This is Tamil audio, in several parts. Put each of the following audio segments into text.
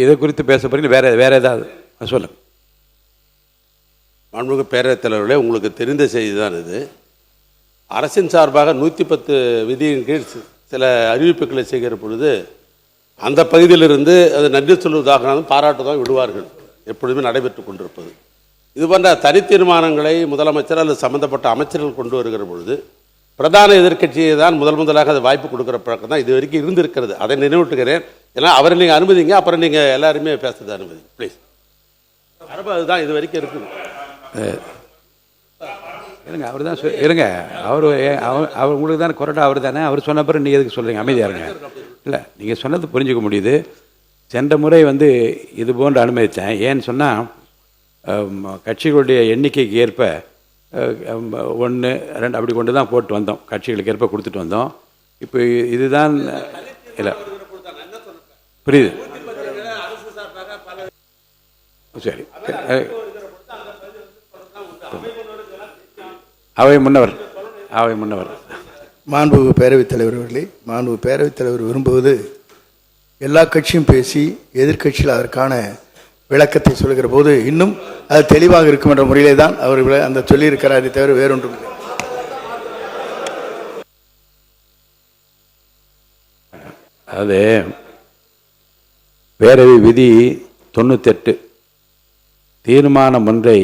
இதை குறித்து பேச போறீங்க? வேற ஏதாவது சொல்லுங்கள். மாண்புமிகு பேரவைத் தலைவர்களே, உங்களுக்கு தெரிந்த செய்தி தான் இது. அரசின் சார்பாக 110 விதியின் கீழ் சில அறிவிப்புகளை செய்கிற பொழுது அந்த பகுதியிலிருந்து அது நன்றி சொல்வதாக பாராட்டுதான் விடுவார்கள், எப்பொழுதுமே நடைபெற்று கொண்டிருப்பது. இது போன்ற தனி தீர்மானங்களை முதலமைச்சர் அல்லது சம்பந்தப்பட்ட அமைச்சர்கள் கொண்டு வருகிற பொழுது பிரதான எதிர்க்கட்சியை தான் முதலாக அது வாய்ப்பு கொடுக்குற பழக்கம் தான் இது வரைக்கும் இருந்திருக்கிறது. அதை நினைவூட்டுகிறேன். ஏன்னா அவரை நீங்கள் அனுமதிங்க, அப்புறம் நீங்கள் எல்லாருமே பேசுறது அனுமதி ப்ளீஸ். மரபு அதுதான் இது வரைக்கும் இருக்குது. இருங்க, அவர் தான் இருங்க, அவர் உங்களுக்கு தானே கொறட்டா, அவர் தானே, அவர் சொன்ன பிறகு நீங்கள் எதுக்கு சொல்கிறீங்க? அமைதியாக இருங்க. இல்லை, நீங்கள் சொன்னது புரிஞ்சுக்க முடியுது. சென்ற முறை இது போன்று அனுமதித்தேன். ஏன்னு சொன்னால் கட்சிகளுடைய எண்ணிக்கைக்கு ஏற்ப 1, 2 அப்படி கொண்டு தான் போட்டு வந்தோம். கட்சிகளுக்கு ஏற்ப கொடுத்துட்டு வந்தோம். இப்போ இதுதான் இல்லை, புரியுது. சரி, அவை முன்னவர் மாண்புமிகு பேரவைத் தலைவர் அவர்களே, மாண்புமிகு பேரவைத் தலைவர் விரும்புவது எல்லா கட்சியும் பேசி எதிர்க்கட்சியில் அதற்கான விளக்கத்தை சொல்கிற போது இன்னும் அது தெளிவாக இருக்கும் என்ற முறையிலே தான் அவர் அந்த சொல்லியிருக்கிறாரே தவிர வேறொன்றும் இல்லை. அது பேரவை விதி 98 தீர்மானம் ஒன்றை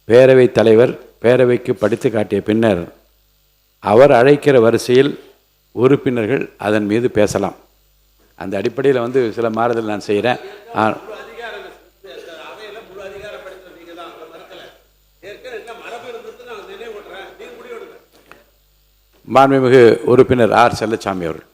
பேரவைத் தலைவர் பேரவைக்கு படித்து காட்டிய பின்னர் அவர் அழைக்கிற வரிசையில் உறுப்பினர்கள் அதன் மீது பேசலாம். அந்த அடிப்படையில் சில மாறுதல் நான் செய்கிறேன். மாண்புமிகு உறுப்பினர் ஆர் செல்லச்சாமி அவர்கள்.